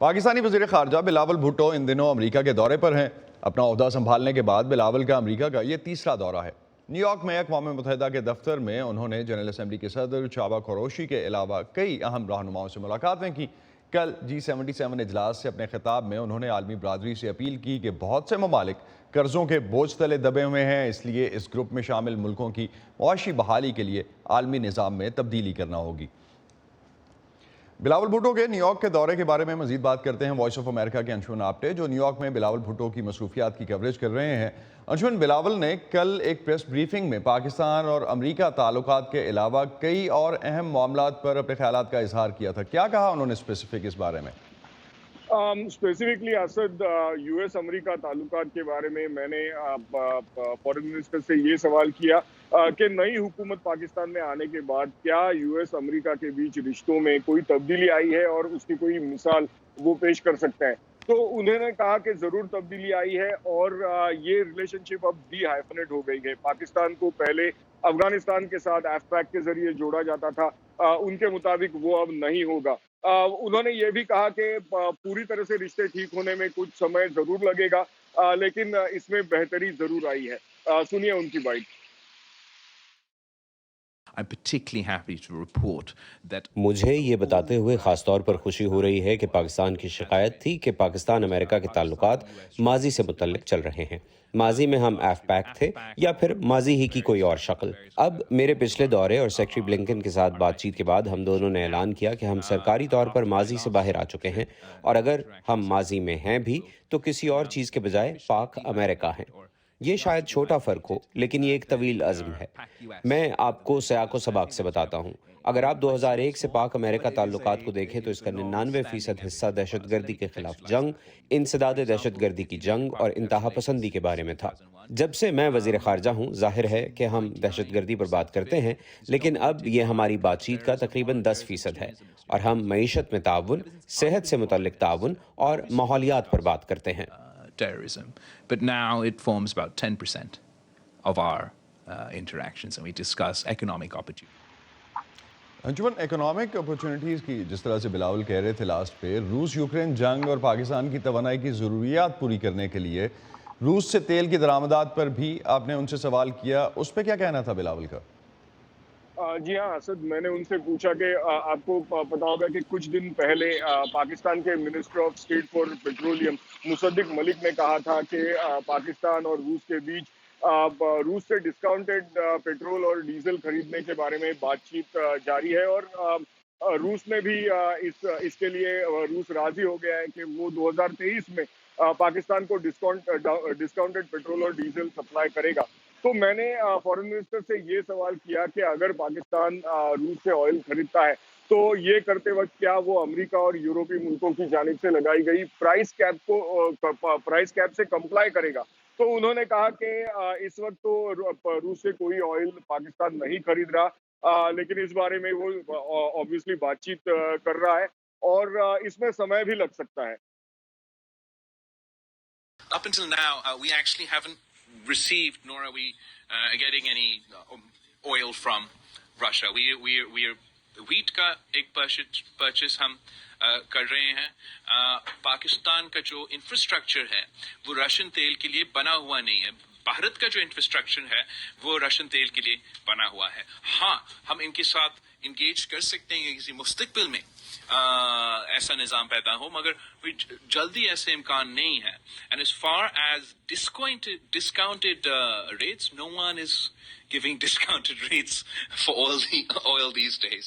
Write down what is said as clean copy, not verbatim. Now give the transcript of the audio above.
پاکستانی وزیر خارجہ بلاول بھٹو ان دنوں امریکہ کے دورے پر ہیں۔ اپنا عہدہ سنبھالنے کے بعد بلاول کا امریکہ کا یہ تیسرا دورہ ہے۔ نیو یارک میں اقوام متحدہ کے دفتر میں انہوں نے جنرل اسمبلی کے صدر چابا قریشی کے علاوہ کئی اہم رہنماؤں سے ملاقاتیں کی۔ کل G77 اجلاس سے اپنے خطاب میں انہوں نے عالمی برادری سے اپیل کی کہ بہت سے ممالک قرضوں کے بوجھ تلے دبے ہوئے ہیں، اس لیے اس گروپ میں شامل ملکوں کی معاشی بحالی کے لیے عالمی نظام میں تبدیلی کرنا ہوگی۔ بلاول بھٹو کے نیو یارک کے دورے کے بارے میں مزید بات کرتے ہیں وائس آف امریکہ کے انشمن آپٹے، جو نیو یارک میں بلاول بھٹو کی مصروفیات کی کوریج کر رہے ہیں۔ انشمن، بلاول نے کل ایک پریس بریفنگ میں پاکستان اور امریکہ تعلقات کے علاوہ کئی اور اہم معاملات پر اپنے خیالات کا اظہار کیا تھا۔ کیا کہا انہوں نے اسپیسیفک اس بارے میں؟ اسپیسیفکلی اسد، یو ایس امریکہ تعلقات کے بارے میں نے فارن منسٹر سے یہ سوال کیا کہ نئی حکومت پاکستان میں آنے کے بعد کیا یو ایس امریکہ کے بیچ رشتوں میں کوئی تبدیلی آئی ہے اور اس کی کوئی مثال وہ پیش کر سکتا ہے۔ تو انہوں نے کہا کہ ضرور تبدیلی آئی ہے اور یہ ریلیشن شپ اب ڈی ہائفنیٹ ہو گئی ہے۔ پاکستان کو پہلے افغانستان کے ساتھ ایفپیک کے ذریعے جوڑا جاتا تھا، ان کے مطابق وہ اب نہیں ہوگا۔ انہوں نے یہ بھی کہا کہ پوری طرح سے رشتے ٹھیک ہونے میں کچھ سمے ضرور لگے گا، لیکن اس میں بہتری ضرور آئی ہے۔ سنیے ان کی بائٹ۔ مجھے یہ بتاتے ہوئے خاص طور پر خوشی ہو رہی ہے کہ پاکستان کی شکایت تھی کہ پاکستان امریکہ کے تعلقات ماضی سے متعلق چل رہے ہیں۔ ماضی میں ہم ایف پیک تھے یا پھر ماضی ہی کی کوئی اور شکل۔ اب میرے پچھلے دورے اور سیکٹری بلنکن کے ساتھ بات چیت کے بعد ہم دونوں نے اعلان کیا کہ ہم سرکاری طور پر ماضی سے باہر آ چکے ہیں، اور اگر ہم ماضی میں ہیں بھی تو کسی اور چیز کے بجائے پاک امریکہ ہیں۔ یہ شاید چھوٹا فرق ہو، لیکن یہ ایک طویل عزم ہے۔ میں آپ کو سیاق و سباق سے بتاتا ہوں۔ اگر آپ 2001 سے پاک امریکہ تعلقات کو دیکھیں تو اس کا 99% حصہ دہشت گردی کے خلاف جنگ، انسداد دہشت گردی کی جنگ اور انتہا پسندی کے بارے میں تھا۔ جب سے میں وزیر خارجہ ہوں، ظاہر ہے کہ ہم دہشت گردی پر بات کرتے ہیں، لیکن اب یہ ہماری بات چیت کا تقریباً 10% ہے، اور ہم معیشت میں تعاون، صحت سے متعلق تعاون اور ماحولیات پر بات کرتے ہیں۔ terrorism, but now it forms about 10% of our interactions, and we discuss economic opportunities. Anjuman, economic opportunities کی جس طرح سے بلاول کہہ رہے تھے لاسٹ پہ، روس یوکرین جنگ اور پاکستان کی توانائی کی ضروریات پوری کرنے کے لیے روس سے تیل کی درآمدات پر بھی آپ نے ان سے سوال کیا، اس پہ کیا کہنا تھا بلاول کا؟ جی ہاں اسد، میں نے ان سے پوچھا کہ آپ کو پتا ہوگا کہ کچھ دن پہلے پاکستان کے minister of state for petroleum مصدق ملک نے کہا تھا کہ پاکستان اور روس کے بیچ روس سے ڈسکاؤنٹڈ پیٹرول اور ڈیزل خریدنے کے بارے میں بات چیت جاری ہے، اور روس نے بھی اس کے لیے روس راضی ہو گیا ہے کہ وہ 2023 میں پاکستان کو ڈسکاؤنٹڈ پیٹرول اور ڈیزل سپلائی کرے گا۔ تو میں نے فارن منسٹر سے یہ سوال کیا کہ اگر پاکستان روس سے آئل خریدتا ہے تو یہ کرتے وقت کیا وہ امریکہ اور یورپی ملکوں کی جانب سے لگائی گئی پرائس کیپ سے کمپلائی کرے گا؟ تو انہوں نے کہا کہ اس وقت تو روس سے کوئی آئل پاکستان نہیں خرید رہا، لیکن اس بارے میں وہ obviously بات چیت کر رہا ہے اور اس میں سمے بھی لگ سکتا ہے۔ Up until now, we actually haven't received, nor are we getting any oil from Russia. We are wheat کا ایک purchase ہم کر رہے ہیں۔ پاکستان کا جو انفراسٹرکچر ہے وہ رشین تیل کے لیے بنا ہوا نہیں ہے۔ بھارت کا جو انفراسٹرکچر ہے وہ رشین تیل کے لیے بنا ہوا ہے۔ ہاں، ہم ان کے ساتھ انگیج کر سکتے ہیں کسی مستقبل میں ایسا نظام پیدا ہو، مگر جلدی ایسے امکان نہیں ہے۔ And as far as discounted rates, no one is giving discounted rates for all the oil these days.